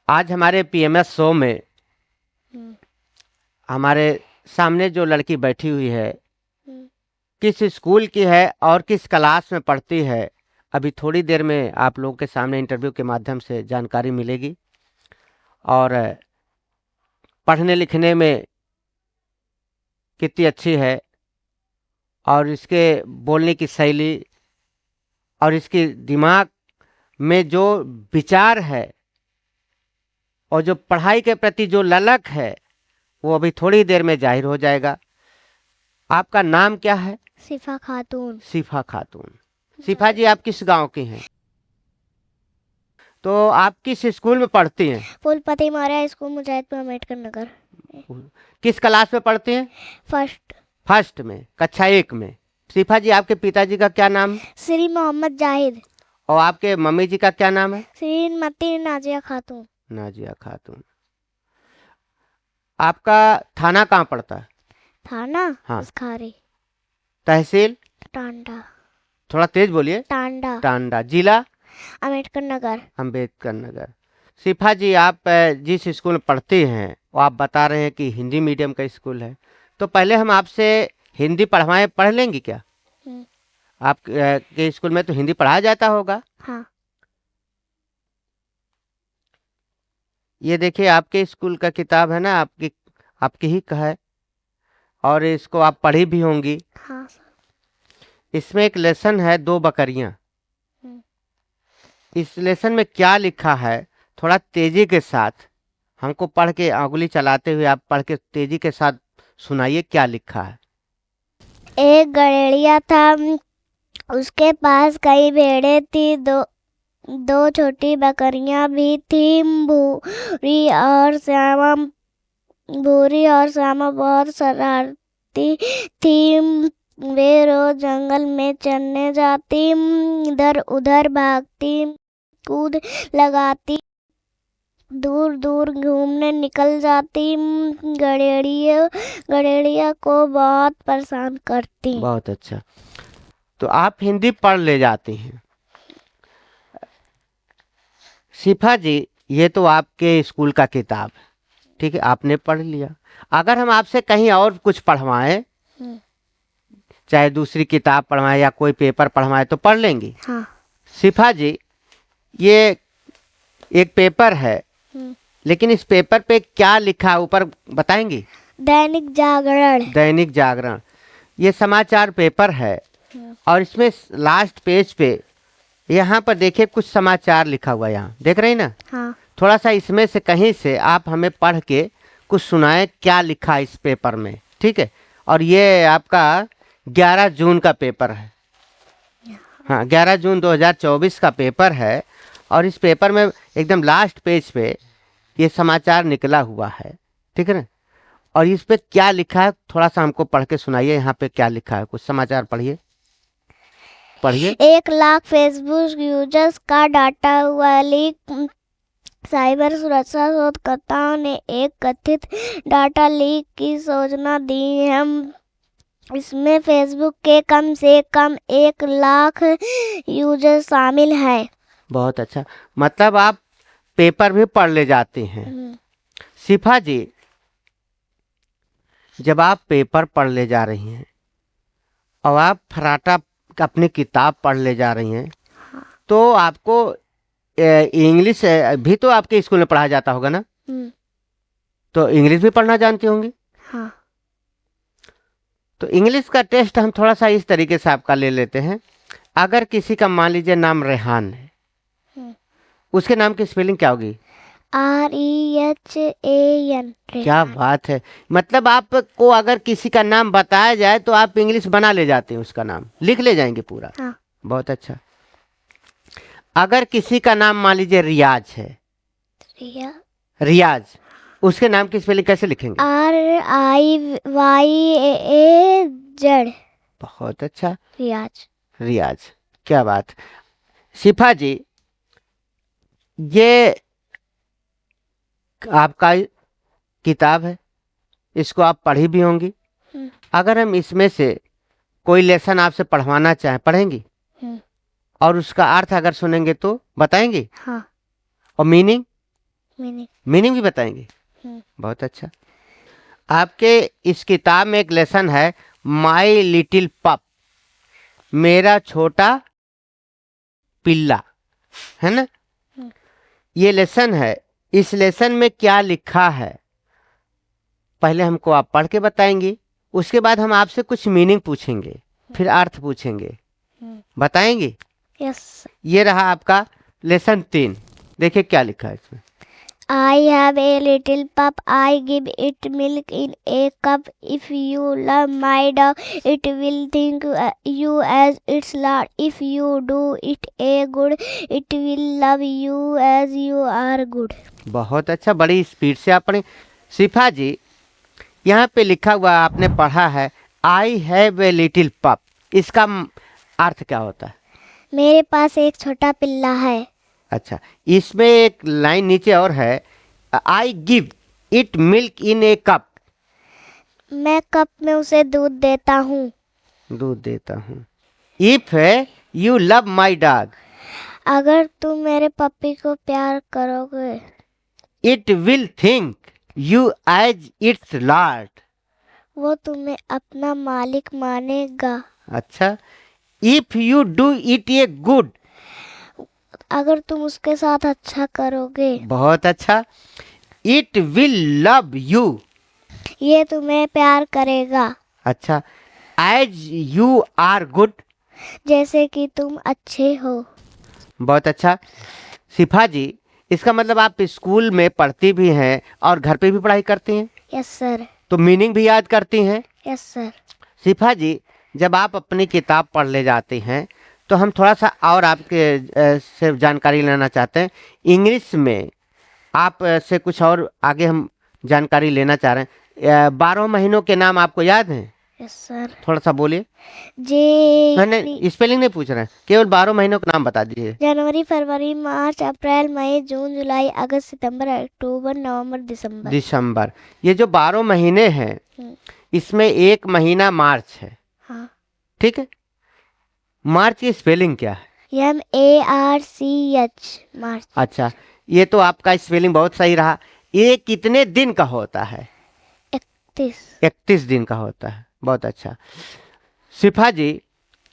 आज हमारे PMS show में हम्म, हमारे सामने जो लड़की बैठी हुई है, हम्म, किस स्कूल की है और किस क्लास में पढ़ती है, अभी थोड़ी देर में आप लोगों के सामने इंटरव्यू के माध्यम से जानकारी मिलेगी। और पढ़ने लिखने में कितनी अच्छी है, और इसके बोलने की शैली और इसके दिमाग में जो विचार है और जो पढ़ाई के प्रति जो ललक है, वो अभी थोड़ी देर में जाहिर हो जाएगा। आपका नाम क्या है? सिफा खातून। शिफा खातून। शिफा जी, आप किस गांव की हैं? तो आप किस स्कूल में पढ़ती हैं? फूलपति मौर्य स्कूल, मुजाहिदपुर, अम्बेडकर नगर। किस क्लास में पढ़ती हैं? फर्स्ट। फर्स्ट में, कक्षा 1 में। शिफा जी, आपके पिताजी का क्या नाम है? श्री मोहम्मद जाहिद। और आपके मम्मी जी का क्या नाम है? श्रीमती नाजिया खातून। नाजिया खातून। आपका थाना कहाँ पड़ता है? थाना हाँ। उसखारी। तहसील? टांडा। थोड़ा तेज बोलिए। टांडा। टांडा। जिला? अम्बेडकर नगर। अम्बेडकर नगर। शिफा जी, आप जिस स्कूल में पढ़ती हैं वो आप बता रहे हैं कि हिंदी मीडियम का स्कूल है, तो पहले हम आपसे हिंदी पढ़वाएं, पढ़ लेंगी क्या? हम्म, आप के स्कूल में तो हिंदी पढ़ाया जाता होगा। हाँ। ये देखिए, आपके स्कूल का किताब है ना, आपकी आपकी ही का है, और इसको आप पढ़ी भी होंगी। हाँ सर। इसमें एक लेसन है, दो बकरियां। हम्म, इस लेसन में क्या लिखा है, थोड़ा तेजी के साथ हमको पढ़ के, अंगुली चलाते हुए आप पढ़ के तेजी के साथ सुनाइए, क्या लिखा है। एक गड़ेड़िया था, उसके पास कई भेड़ें थी, दो दो छोटी बकरियां भी थी। भूरी और श्यामा बहुत शरारती थी। वे रोज जंगल में चरने जाती, इधर उधर भागती, कूद लगाती, दूर दूर घूमने निकल जाती। गड़ेड़िया को बहुत परेशान करती। बहुत अच्छा। तो आप हिंदी पढ़ ले जाती हैं। शिफा जी, ये तो आपके स्कूल का किताब है, ठीक है, आपने पढ़ लिया। अगर हम आपसे कहीं और कुछ पढ़वाएं, हम्म, चाहे दूसरी किताब पढ़वाएं या कोई पेपर पढ़वाएं, तो पढ़ लेंगी? हाँ। शिफा जी, ये एक पेपर है, हम्म, लेकिन इस पेपर पे क्या लिखा है ऊपर बताएंगी? दैनिक जागरण। दैनिक जागरण। ये समाचार पेपर है, हम्म, और इसमें लास्ट पेज पे यहाँ पर देखिए कुछ समाचार लिखा हुआ है, यहाँ देख रही ना? हाँ। थोड़ा सा इसमें से कहीं से आप हमें पढ़ के कुछ सुनाएं, क्या लिखा है इस पेपर में, ठीक है? और ये आपका 11 जून का पेपर है। हाँ, 11 जून 2024 का पेपर है, और इस पेपर में एकदम लास्ट पेज पे ये समाचार निकला हुआ है, ठीक है ना? और इस पे क्या लिखा है, थोड़ा सा हमको पढ़ के सुनाइए, यहाँ पे क्या लिखा है, कुछ समाचार पढ़िए, पढ़िए। 1 लाख फेसबुक यूजर्स का डाटा हुआ लीक। साइबर सुरक्षा शोधकर्ताओं ने एक कथित डाटा लीक की सूचना दी है। इसमें फेसबुक के कम से कम 1 लाख यूजर शामिल हैं। बहुत अच्छा, मतलब आप पेपर भी पढ़ ले जाते हैं। शिफा जी, जब आप पेपर पढ़ ले जा रही हैं और आप फराटा अपनी किताब पढ़ ले जा रही हैं, तो आपको इंग्लिश भी तो आपके स्कूल में पढ़ाया जाता होगा ना? तो इंग्लिश भी पढ़ना जानती होंगी? हाँ। तो इंग्लिश का टेस्ट हम थोड़ा सा इस तरीके से आपका ले लेते हैं। अगर किसी का मान लीजिए नाम रेहान है, उसके नाम की स्पेलिंग क्या होगी? REHAN। क्या बात है, मतलब आपको अगर किसी का नाम बताया जाए तो आप इंग्लिश बना ले जाते हैं, उसका नाम लिख ले जाएंगे पूरा। हाँ। बहुत अच्छा। अगर किसी का नाम मान लीजिए रियाज है, रियाज, उसके नाम की स्पेलिंग कैसे लिखेंगे? RIYAZ। बहुत अच्छा, रियाज। रियाज। क्या बात। शिफा जी, ये आपका किताब है, इसको आप पढ़ी भी होंगी। अगर हम इसमें से कोई लेसन आपसे पढ़वाना चाहें, पढ़ेंगी? और उसका अर्थ अगर सुनेंगे तो बताएंगे? हाँ। और मीनिंग? मीनिंग। मीनिंग भी बताएंगे। बहुत अच्छा। आपके इस किताब में एक लेसन है माई लिटिल पप, मेरा छोटा पिल्ला, है ना? ये लेसन है। इस लेसन में क्या लिखा है पहले हमको आप पढ़ के बताएंगी, उसके बाद हम आपसे कुछ मीनिंग पूछेंगे, फिर अर्थ पूछेंगे। बताएंगी? यस। ये रहा आपका लेसन 3। देखिए क्या लिखा है इसमें। I have a little pup. I give it milk in a cup. If you love my dog, it will think you as its lord. If you do it a good, it will love you as you are good. बहुत अच्छा, बड़ी speed से आपने। शिफा जी, यहाँ पे लिखा हुआ आपने पढ़ा है आई हैव ए लिटिल पप, इसका अर्थ क्या होता है? मेरे पास एक छोटा पिल्ला है। अच्छा, इसमें एक लाइन नीचे और है I give it milk in a cup, मैं कप में उसे दूध देता हूँ। दूध देता हूँ। If you love my dog, अगर तुम मेरे पप्पी को प्यार करोगे, it will think you as its lord, वो तुम्हें अपना मालिक मानेगा। अच्छा, if you do it a good, अगर तुम उसके साथ अच्छा करोगे, बहुत अच्छा, इट विल लव यू, ये तुम्हें प्यार करेगा। अच्छा, एज यू आर गुड, जैसे कि तुम अच्छे हो। बहुत अच्छा। शिफा जी, इसका मतलब आप स्कूल में पढ़ती भी हैं और घर पे भी पढ़ाई करती हैं, यस सर। तो मीनिंग भी याद करती हैं। Yes sir. शिफा जी, जब आप अपनी किताब पढ़ ले जाती हैं तो हम थोड़ा सा और आपके से जानकारी लेना चाहते हैं। इंग्लिश में आप से कुछ और आगे हम जानकारी लेना चाह रहे हैं। 12 महीनों के नाम आपको याद हैं? Yes sir. थोड़ा सा बोलिए। जे मैंने स्पेलिंग नहीं पूछ रहे हैं, केवल 12 महीनों का नाम बता दीजिए। जनवरी, फरवरी, मार्च, अप्रैल, मई, जून, जुलाई, अगस्त, सितंबर, अक्टूबर, नवंबर, दिसंबर। दिसंबर। ये जो 12 महीने हैं, इसमें एक महीना मार्च है। हाँ। ठीक है। मार्च की स्पेलिंग क्या है? MARCH, मार्च। अच्छा, ये तो आपका स्पेलिंग बहुत सही रहा। ये कितने दिन का होता है? 31 दिन का होता है। बहुत अच्छा। शिफा जी,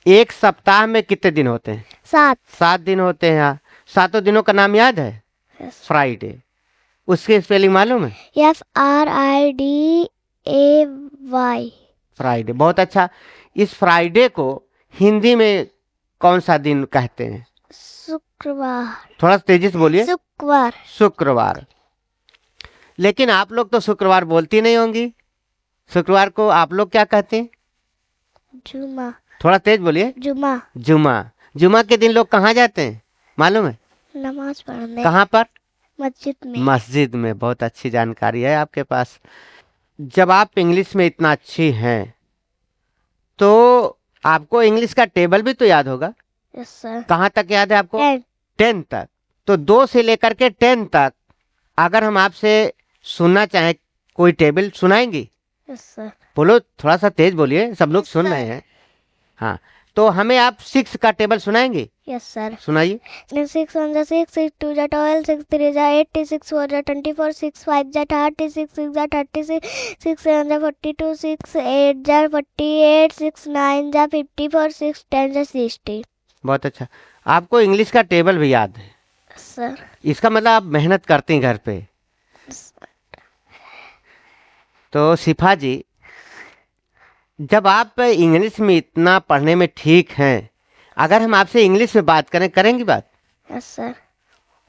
एक सप्ताह में कितने दिन होते हैं? 7 दिन होते हैं। हाँ, 7 दिनों का नाम याद है? फ्राइडे। उसकी स्पेलिंग मालूम है? FRIDAY, Friday. बहुत अच्छा। इस फ्राइडे को हिंदी में कौन सा दिन कहते हैं? शुक्रवार। थोड़ा तेजी से बोलिए। शुक्रवार। शुक्रवार। लेकिन आप लोग तो शुक्रवार बोलती नहीं होंगी। शुक्रवार को आप लोग क्या कहते हैं? जुमा। थोड़ा तेज बोलिए। जुमा। जुमा। जुमा के दिन लोग कहाँ जाते हैं मालूम है? नमाज पढ़ने। कहाँ पर? मस्जिद में। मस्जिद में। बहुत अच्छी जानकारी है आपके पास। जब आप इंग्लिश में इतना अच्छी हैं तो आपको इंग्लिश का टेबल भी तो याद होगा। Yes sir. कहाँ तक याद है आपको? 10 तक। तो 2 से लेकर के 10 तक अगर हम आपसे सुनना चाहें कोई टेबल सुनाएंगी? Yes sir. बोलो, थोड़ा सा तेज बोलिए, सब लोग सुन रहे हैं। हाँ, तो हमें आप 6 का टेबल सुनाएंगे? Yes sir. सुनाइए। 6 1 जा 6, 6 2 जा 12, 6 3 जा 8, 6 4 जा 24, 6 5 जा 30, 6 6 जा 36, 6 7 जा 42, 6 8 जा 48, 6 9 जा 54, 6 10 जा 60। बहुत अच्छा। आपको इंग्लिश का टेबल भी याद है सर। इसका मतलब आप मेहनत करती हैं घर पे। तो शिफा जी, जब आप इंग्लिश में इतना पढ़ने में ठीक हैं, अगर हम आपसे इंग्लिश में बात करें, करेंगी बात? Yes sir.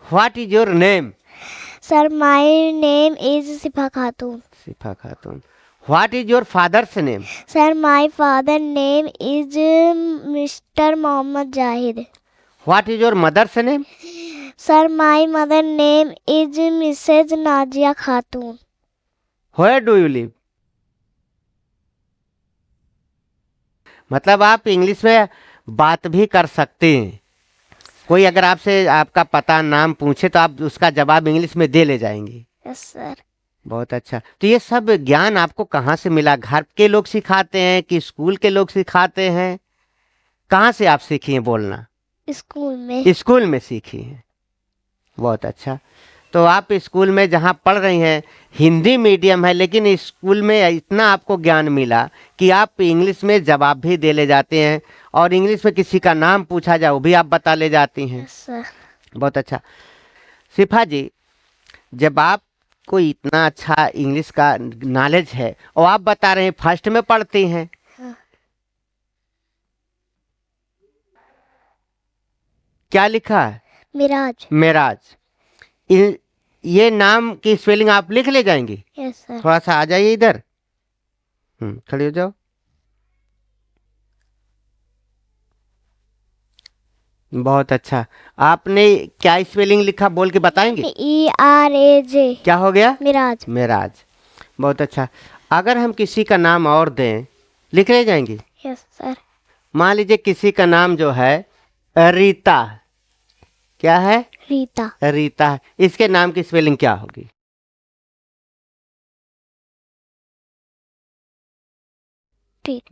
What is your name? Sir, my name is Shifa Khatoon. Shifa Khatoon. What is your father's name? Sir, my father name is mister Mohammad Zahid. What is your mother's name? Sir, my mother name is missus Nazia Khatoon. Where do you live? मतलब आप English में बात भी कर सकते हैं। कोई अगर आपसे आपका पता नाम पूछे तो आप उसका जवाब इंग्लिश में दे ले जाएंगी। Yes sir. बहुत अच्छा। तो ये सब ज्ञान आपको कहाँ से मिला? घर के लोग सिखाते हैं कि स्कूल के लोग सिखाते हैं? कहाँ से आप सीखी हैं बोलना? स्कूल में। स्कूल में सीखी हैं। बहुत अच्छा। तो आप स्कूल में जहाँ पढ़ रही हैं हिंदी मीडियम है, लेकिन स्कूल में इतना आपको ज्ञान मिला कि आप इंग्लिश में जवाब भी दे ले जाते हैं, और इंग्लिश में किसी का नाम पूछा जाए वो भी आप बता ले जाती हैं। Yes sir. बहुत अच्छा। शिफा जी, जब आपको इतना अच्छा इंग्लिश का नॉलेज है और आप बता रहे हैं फर्स्ट में पढ़ती हैं, हाँ। क्या लिखा है? मिराज। मेराज। ये नाम की स्पेलिंग आप लिख ले जाएंगी? Yes sir. थोड़ा सा आ जाइए इधर, खड़ी हो जाओ। बहुत अच्छा। आपने क्या स्पेलिंग लिखा बोल के बताएंगे? ERAJ। क्या हो गया? मिराज। मेराज। बहुत अच्छा। अगर हम किसी का नाम और दें, लिख ले जाएंगी? Yes sir. मान लीजिए किसी का नाम जो है रीता। क्या है? रीता। रीता है। इसके नाम की स्पेलिंग क्या होगी?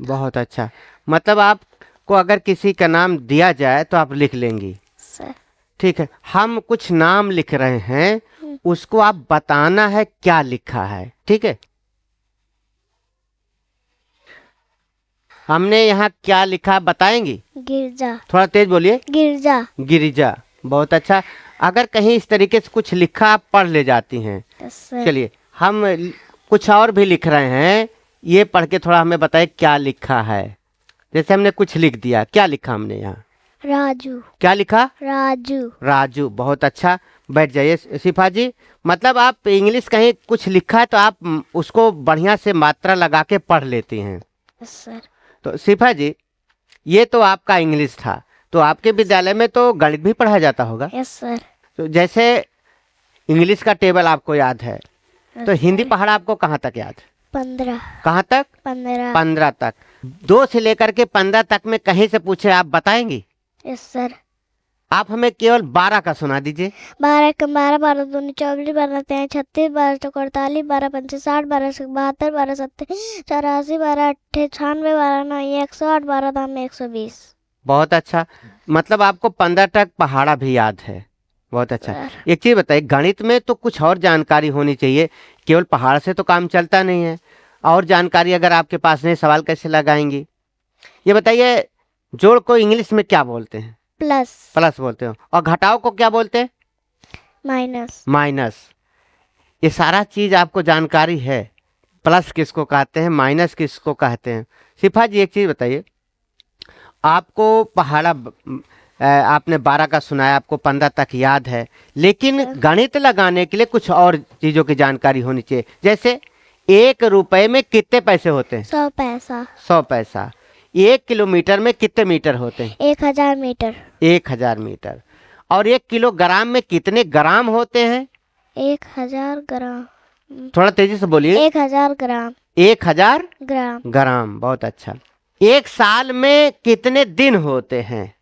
बहुत अच्छा। मतलब आपको अगर किसी का नाम दिया जाए तो आप लिख लेंगी? सर। ठीक है। हम कुछ नाम लिख रहे हैं, उसको आप बताना है क्या लिखा है, ठीक है? हमने यहाँ क्या लिखा बताएंगी? गिरजा। थोड़ा तेज बोलिए। गिरजा। गिरिजा। बहुत अच्छा। अगर कहीं इस तरीके से कुछ लिखा आप पढ़ ले जाती हैं। Yes sir. चलिए हम कुछ और भी लिख रहे हैं, ये पढ़ के थोड़ा हमें बताइए क्या लिखा है। जैसे हमने कुछ लिख दिया, क्या लिखा हमने यहाँ? राजू। क्या लिखा? राजू। राजू। बहुत अच्छा। बैठ जाइए शिफा जी। मतलब आप इंग्लिश कहीं कुछ लिखा है तो आप उसको बढ़िया से मात्रा लगा के पढ़ लेती हैं। Yes sir. तो शिफा जी, ये तो आपका इंग्लिश था, तो आपके विद्यालय में तो गणित भी पढ़ाया जाता होगा? Yes sir. तो जैसे इंग्लिश का टेबल आपको याद है, तो यस हिंदी सर। पहाड़ा आपको कहाँ तक याद है? 15। कहाँ तक? 15। 15 तक। 2 से लेकर के 15 तक में कहीं से पूछे आप बताएंगी? Yes sir. आप हमें केवल 12 का सुना दीजिए। 12 कम 12, 12 दूनी 24, 12 तेरह 36, 12 चौक 48, 12 पंचे 60, 12 से 72, 12 सत्ते 84, 12 अट्ठे 96, 12 नौ 108, 12 दाम 120। बहुत अच्छा। मतलब आपको 15 तक पहाड़ा भी याद है। बहुत अच्छा। सर। एक चीज बताइए, गणित में तो कुछ और जानकारी होनी चाहिए, केवल पहाड़ से तो काम चलता नहीं है। और जानकारी अगर आपके पास नहीं, सवाल कैसे लगाएंगी? ये बताइए, जोड़ को इंग्लिश में क्या बोलते हैं? प्लस। प्लस बोलते हो। और घटाव को क्या बोलते हैं? माइनस। माइनस। ये सारा चीज आपको जानकारी है। प्लस किसको कहते हैं, माइनस किसको कहते हैं? शिफा जी एक चीज बताइए, आपको पहाड़ा आपने 12 का सुनाया, आपको 15 तक याद है, लेकिन गणित लगाने के लिए कुछ और चीजों की जानकारी होनी चाहिए। जैसे 1 रुपए में कितने पैसे होते हैं? 100 पैसा। 100 पैसा। 1 किलोमीटर में कितने मीटर होते हैं? 1000 मीटर। 1000 मीटर। और 1 किलोग्राम में कितने ग्राम होते हैं? 1000 ग्राम। थोड़ा तेजी से बोलिए। 1000 ग्राम। 1000 ग्राम। ग्राम। बहुत अच्छा। 1 साल में कितने दिन होते हैं?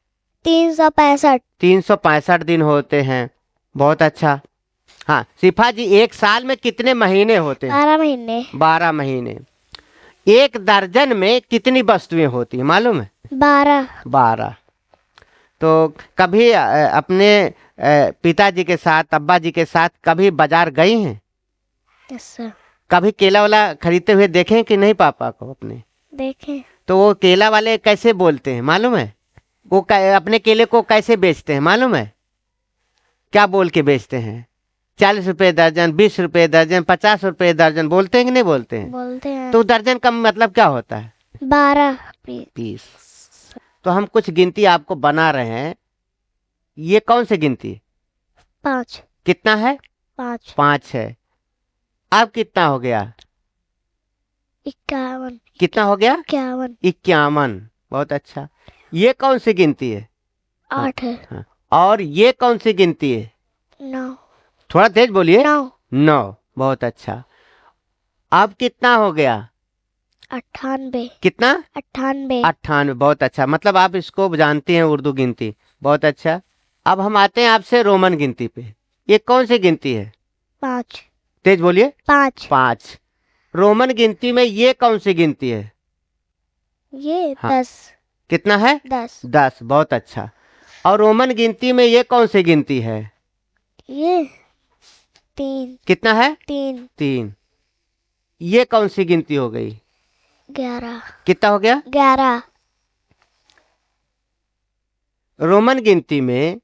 365। 365 दिन होते हैं। बहुत अच्छा। हाँ शिफा जी, 1 साल में कितने महीने होते हैं? 12 महीने। 12 महीने। 1 दर्जन में कितनी वस्तुएं होती हैं मालूम है? 12। 12। तो कभी अपने पिताजी के साथ, अब्बा जी के साथ कभी बाजार गई हैं? Yes sir. कभी केला वाला खरीदते हुए देखें कि नहीं पापा को अपने? देखें। तो वो केला वाले कैसे बोलते हैं मालूम है? वो अपने केले को कैसे बेचते हैं मालूम है? क्या बोल के बेचते हैं? 40 रुपए दर्जन, 20 रुपए दर्जन, 50 रुपए दर्जन बोलते हैं कि नहीं बोलते हैं? बोलते हैं। तो दर्जन का मतलब क्या होता है? 12 पीस। तो हम कुछ गिनती आपको बना रहे हैं। ये कौन सी गिनती है? 5। कितना है? 5। 5 है। अब कितना हो गया? 51। कितना हो गया? 51। 51। बहुत अच्छा। ये कौन सी गिनती है? 8 है। हाँ। और ये कौन सी गिनती है? 9। थोड़ा तेज बोलिए। 9। 9। बहुत अच्छा। अब कितना हो गया? 98। कितना? 98। 98। बहुत अच्छा। मतलब आप इसको जानती हैं उर्दू गिनती। बहुत अच्छा। अब हम आते हैं आपसे रोमन गिनती पे। ये कौन सी गिनती है? 5। तेज बोलिए। 5। 5। रोमन गिनती में ये कौन सी गिनती है? ये हाँ। 10। कितना है? 10। 10। बहुत अच्छा। और रोमन गिनती में ये कौन सी गिनती है? ये 3 कितना है? 3 3। ये कौन सी गिनती हो गई? 11 कितना हो गया? 11 रोमन गिनती में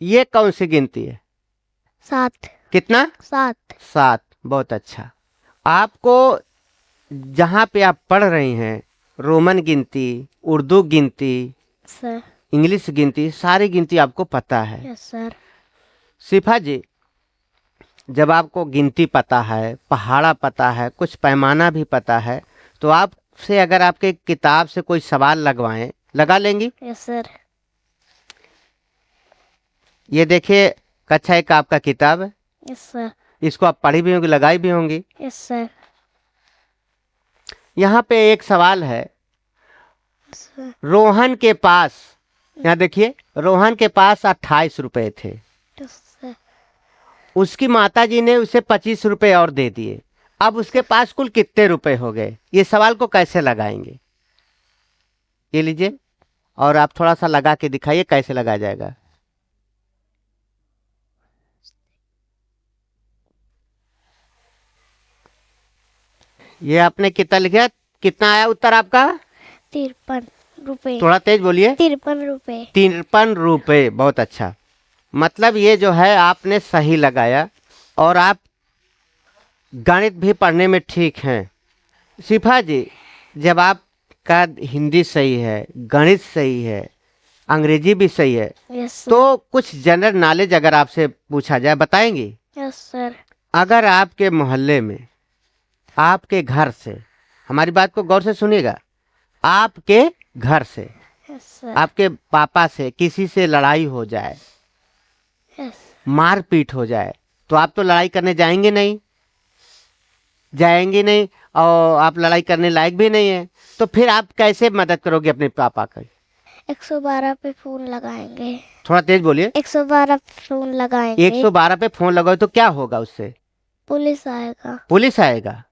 ये कौन सी गिनती है? 7 कितना? 7 7। बहुत अच्छा। आपको जहाँ पे आप पढ़ रही हैं रोमन गिनती, उर्दू गिनती, सर। इंग्लिश गिनती, सारी गिनती आपको पता है। Yes sir. शिफा जी, जब आपको गिनती पता है, पहाड़ा पता है, कुछ पैमाना भी पता है, तो आपसे अगर आपके किताब से कोई सवाल लगवाएं, लगा लेंगी? Yes sir. ये देखिए, कक्षा 1 का आपका किताब है। Yes sir. इसको आप पढ़ी भी होंगी, लगाई भी होंगी। Yes sir. यहाँ पे एक सवाल है, सर। रोहन के पास, यहाँ देखिए, रोहन के पास 28 रुपए थे। Yes sir. उसकी माताजी ने उसे 25 रुपए और दे दिए। अब उसके पास कुल कितने रुपए हो गए? ये सवाल को कैसे लगाएंगे? ये लीजिए, और आप थोड़ा सा लगा के दिखाइए कैसे लगाया जाएगा। ये आपने कितना लिखा? कितना आया उत्तर आपका? 53 रुपए। थोड़ा तेज बोलिए। 53 रुपए। 53 रुपए। बहुत अच्छा। मतलब ये जो है आपने सही लगाया, और आप गणित भी पढ़ने में ठीक हैं। शिफा जी, जब आपका हिंदी सही है, गणित सही है, अंग्रेजी भी सही है, यस सर। तो कुछ जनरल नॉलेज अगर आपसे पूछा जाए, बताएंगी? Yes sir. अगर आपके मोहल्ले में, आपके घर से, हमारी बात को गौर से सुनिएगा, आपके घर से, यस सर। आपके पापा से किसी से लड़ाई हो जाए, यस। मारपीट हो जाए, तो आप तो लड़ाई करने जाएंगे नहीं, जाएंगे नहीं, और आप लड़ाई करने लायक भी नहीं है, तो फिर आप कैसे मदद करोगे अपने पापा की? 112 पे फोन लगाएंगे। थोड़ा तेज बोलिए। 112 फोन लगाएंगे। 112 पे फोन लगाओ तो क्या होगा उससे? पुलिस आएगा। पुलिस आएगा।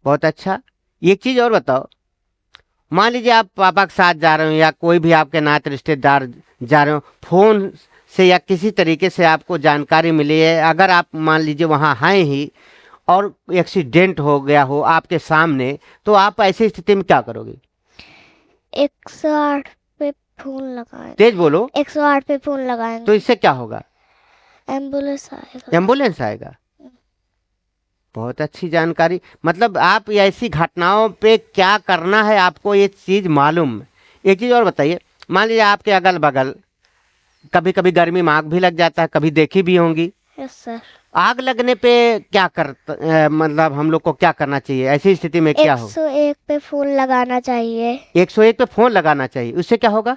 बहुत अच्छा। एक चीज और बताओ, मान लीजिए आप पापा के साथ जा रहे हो, या कोई भी आपके नाते रिश्तेदार जा रहे हो, फोन से या किसी तरीके से आपको जानकारी मिली है, अगर आप मान लीजिए वहाँ हैं ही और एक्सीडेंट हो गया हो आपके सामने, तो आप ऐसी स्थिति में क्या करोगे? 108 पे फोन लगाएंगे। तेज बोलो। 108 पे फोन लगाएंगे। तो इससे क्या होगा? एम्बुलेंस आएगा। एम्बुलेंस आएगा। बहुत अच्छी जानकारी। मतलब आप ऐसी घटनाओं पे क्या करना है आपको ये चीज़ मालूम है। एक चीज़ और बताइए, मान लीजिए आपके अगल बगल कभी कभी गर्मी में आग भी लग जाता है, कभी देखी भी होंगी। Yes sir. आग लगने पे क्या मतलब हम लोग को क्या करना चाहिए ऐसी स्थिति में? क्या हो? 101 पे फोन लगाना चाहिए। 101 पे फोन लगाना चाहिए। उससे क्या होगा?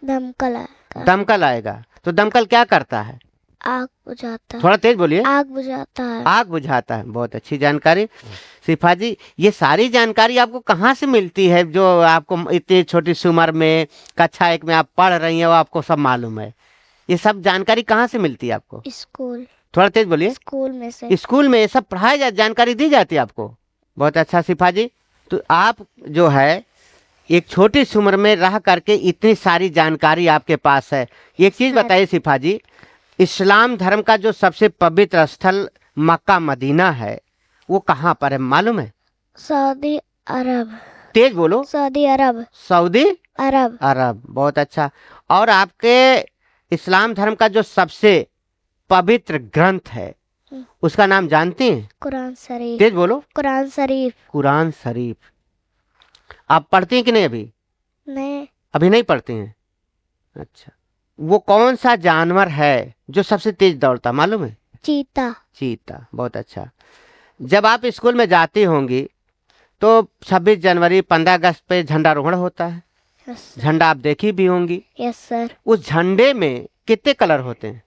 दमकल आएगा। दमकल आएगा। तो दमकल क्या करता है? आग बुझाता है। थोड़ा तेज बोलिए। आग बुझाता है। आग बुझाता है। बहुत अच्छी जानकारी। शिफा जी, ये सारी जानकारी आपको कहाँ से मिलती है, जो आपको इतनी छोटी सी उम्र में कक्षा 1 में आप पढ़ रही हैं, वो आपको सब मालूम है? ये सब जानकारी कहाँ से मिलती है आपको? स्कूल। थोड़ा तेज बोलिए। स्कूल में से। स्कूल में ये सब पढ़ाई जानकारी दी जाती है आपको? बहुत अच्छा शिफा जी। तो आप जो है एक छोटी सी उम्र में रह करके इतनी सारी जानकारी आपके पास है। एक चीज बताइए शिफा जी, इस्लाम धर्म का जो सबसे पवित्र स्थल मक्का मदीना है, वो कहाँ पर है मालूम है? सऊदी अरब। तेज बोलो। सऊदी अरब। सऊदी अरब। अरब। बहुत अच्छा। और आपके इस्लाम धर्म का जो सबसे पवित्र ग्रंथ है, उसका नाम जानती हैं? कुरान शरीफ। तेज बोलो। कुरान शरीफ। कुरान शरीफ। आप पढ़ती हैं कि नहीं? अभी नहीं। अभी नहीं पढ़ती हैं। अच्छा। वो कौन सा जानवर है जो सबसे तेज दौड़ता मालूम है? चीता। चीता। बहुत अच्छा। जब आप स्कूल में जाती होंगी तो 26 जनवरी 15 अगस्त पे झंडारोहण होता है। यस। झंडा आप देखी भी होंगी। Yes sir. उस झंडे में कितने कलर होते हैं?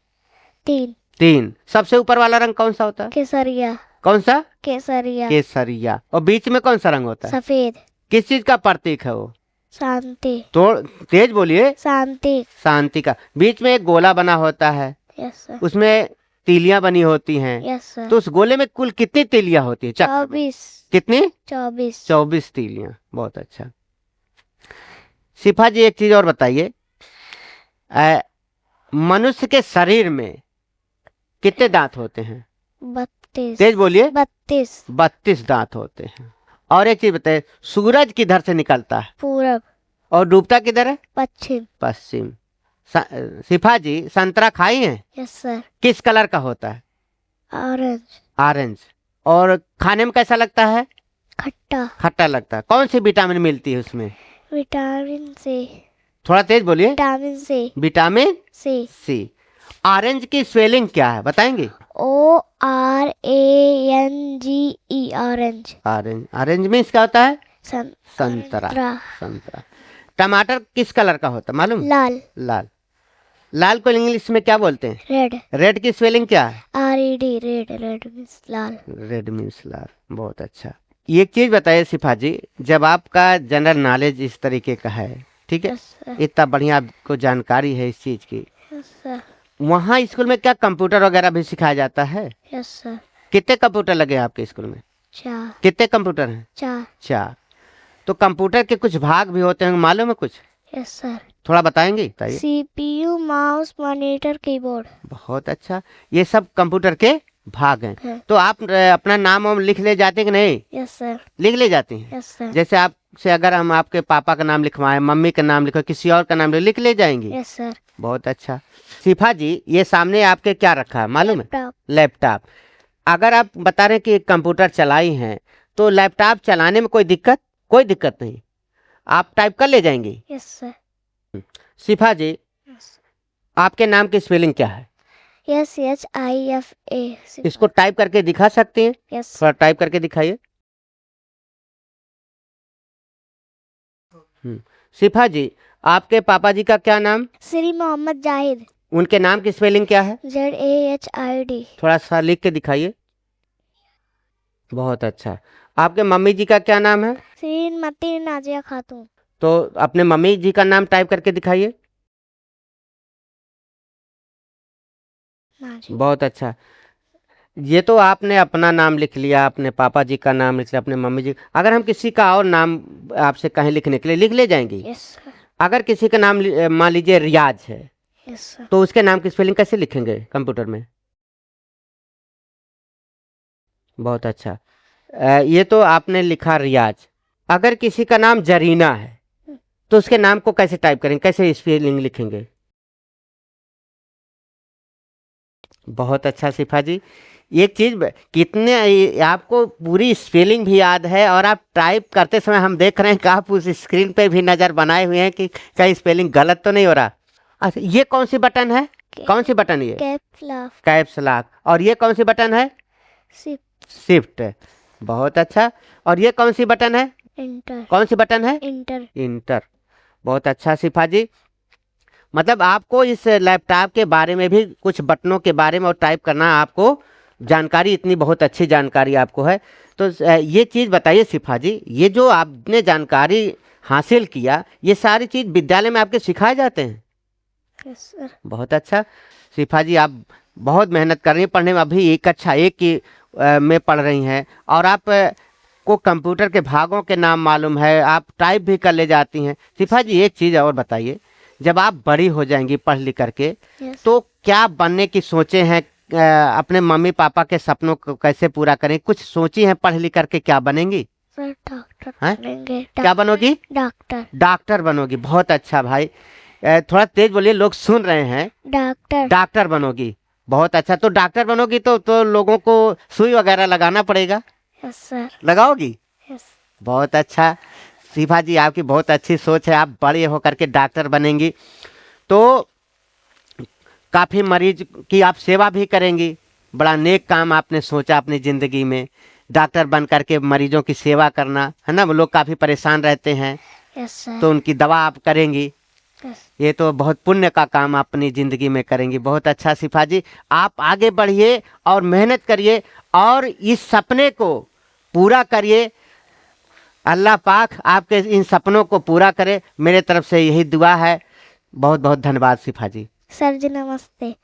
3। 3। सबसे ऊपर वाला रंग कौन सा होता है? केसरिया। कौन सा? केसरिया। केसरिया। और बीच में कौन सा रंग होता है? सफेद। किस चीज का प्रतीक है वो? शांति। तो तेज बोलिए। शांति। शांति का। बीच में एक गोला बना होता है, यस सर। उसमें तीलियां बनी होती हैं। Yes sir. तो उस गोले में कुल कितनी तीलियां होती है? 24। कितनी? 24। 24 तीलियां। बहुत अच्छा। शिफा जी, एक चीज और बताइए, मनुष्य के शरीर में कितने दांत होते हैं? 32। तेज बोलिए। 32। 32 दांत होते हैं। और एक चीज बताइए, सूरज किधर से निकलता है पूरब। और डूबता किधर है? पश्चिम। पश्चिम। शिफा जी, संतरा खाई हैं? Yes sir. किस कलर का होता है? ऑरेंज। ऑरेंज। और खाने में कैसा लगता है? खट्टा। खट्टा लगता है। कौन सी विटामिन मिलती है उसमें? Vitamin C. थोड़ा तेज बोलिए। Vitamin C. Vitamin C. C. Orange की स्पेलिंग क्या है बताएंगे? ORANGE। Orange. Orange. Orange means क्या होता है? संतरा। संतरा। टमाटर किस कलर का होता है मालूम? लाल। लाल। लाल को इंग्लिश में क्या बोलते हैं? रेड। रेड की स्पेलिंग क्या है? RED। रेड। रेड मीन्स लाल। रेड मीन्स लाल। बहुत अच्छा। एक चीज बताइए शिफा जी, जब आपका जनरल नॉलेज इस तरीके का है, ठीक है, यस सर। इतना बढ़िया आपको जानकारी है इस चीज की, यस सर। वहाँ स्कूल में क्या कंप्यूटर वगैरह भी सिखाया जाता है? Yes sir. कितने कंप्यूटर लगे हैं आपके स्कूल में? 4। कितने कंप्यूटर हैं? 4। 4। तो कंप्यूटर के कुछ भाग भी होते हैं, मालूम है कुछ? Yes sir. थोड़ा बताएंगे? बताइए। CPU, mouse, monitor, keyboard. बहुत अच्छा। ये सब कंप्यूटर के भाग हैं। है। तो आप अपना नाम वाम लिख ले जाते हैं कि नहीं? Yes sir. लिख ले जाती हैं? Yes sir. जैसे आपसे अगर हम आपके पापा का नाम लिखवाएं, मम्मी का नाम लिखवाएं, किसी और का नाम लिख ले जाएंगी? Yes sir. बहुत अच्छा। शिफा जी, ये सामने आपके क्या रखा है मालूम है? लैपटॉप। लैपटॉप। अगर आप बता रहे हैं कि कंप्यूटर चलाई हैं, तो लैपटॉप चलाने में कोई दिक्कत? कोई दिक्कत नहीं, आप टाइप कर ले जाएंगी? Yes sir. शिफा जी, यस। आपके नाम की स्पेलिंग क्या है? SHIFA। इसको टाइप करके दिखा सकते हैं? यस। थोड़ा टाइप करके दिखाइए। शिफा जी, आपके पापा जी का क्या नाम? श्री मोहम्मद जाहिद। उनके नाम की स्पेलिंग क्या है? ZAHID। थोड़ा सा लिख के दिखाइए। बहुत अच्छा। आपके मम्मी जी का क्या नाम है? श्रीमती नाजिया खातून। तो अपने मम्मी जी का नाम टाइप करके दिखाइए। बहुत अच्छा। ये तो आपने अपना नाम लिख लिया, अपने पापा जी का नाम लिख लिया, अपने मम्मी जी। अगर हम किसी का और नाम आपसे कहें लिखने के लिए, लिख ले जाएंगी? Yes sir. अगर किसी का नाम मान लीजिए रियाज है, यस सर। तो उसके नाम की स्पेलिंग कैसे लिखेंगे कंप्यूटर में? बहुत अच्छा। ये तो आपने लिखा रियाज। अगर किसी का नाम जरीना है, तो उसके नाम को कैसे टाइप करेंगे, कैसे स्पेलिंग लिखेंगे? बहुत अच्छा शिफा जी। एक चीज कितने आपको पूरी स्पेलिंग भी याद है, और आप टाइप करते समय हम देख रहे हैं कि आप उस स्क्रीन पे भी नजर बनाए हुए हैं कि कहीं स्पेलिंग गलत तो नहीं हो रहा। अच्छा, ये कौन सी बटन है? कौन सी बटन ये? Caps lock. Caps lock. और ये कौन सी बटन है? शिफ्ट। बहुत अच्छा। और ये कौन सी बटन है? इंटर। कौन सी बटन है? इंटर। इंटर। बहुत अच्छा शिफा जी। मतलब आपको इस लैपटॉप के बारे में भी, कुछ बटनों के बारे में और टाइप करना आपको जानकारी, इतनी बहुत अच्छी जानकारी आपको है। तो ये चीज़ बताइए शिफा जी, ये जो आपने जानकारी हासिल किया, ये सारी चीज़ विद्यालय में आपके सिखाए जाते हैं? Yes sir. बहुत अच्छा। शिफा जी, आप बहुत मेहनत कर रही हैं पढ़ने में। अभी एक कक्षा एक की में पढ़ रही हैं, और आप को कंप्यूटर के भागों के नाम मालूम है, आप टाइप भी कर ले जाती हैं। शिफा जी, एक चीज़ और बताइए, जब आप बड़ी हो जाएंगी पढ़ लिख करके, यस। तो क्या बनने की सोचे हैं? अपने मम्मी पापा के सपनों को कैसे पूरा करें? कुछ सोची हैं पढ़ लिख करके क्या बनेंगी? सर डॉक्टर हैं? बनेंगे। क्या बनोगी? डॉक्टर। डॉक्टर बनोगी। बहुत अच्छा भाई, थोड़ा तेज बोलिए, लोग सुन रहे हैं। डॉक्टर। डॉक्टर बनोगी। बहुत अच्छा। तो डॉक्टर बनोगी तो लोगों को सुई वगैरह लगाना पड़ेगा? Yes sir. लगाओगी? यस। बहुत अच्छा। शिफा जी, आपकी बहुत अच्छी सोच है, आप बड़े होकर के डॉक्टर बनेंगी तो काफ़ी मरीज की आप सेवा भी करेंगी। बड़ा नेक काम आपने सोचा अपनी ज़िंदगी में, डॉक्टर बन करके मरीजों की सेवा करना, है ना? वो लोग काफ़ी परेशान रहते हैं, यस सर। तो उनकी दवा आप करेंगी। यस। ये तो बहुत पुण्य का काम आप अपनी ज़िंदगी में करेंगी। बहुत अच्छा शिफा जी, आप आगे बढ़िए और मेहनत करिए और इस सपने को पूरा करिए। अल्लाह पाक आपके इन सपनों को पूरा करे, मेरे तरफ से यही दुआ है। बहुत बहुत धन्यवाद शिफा जी। सर जी नमस्ते।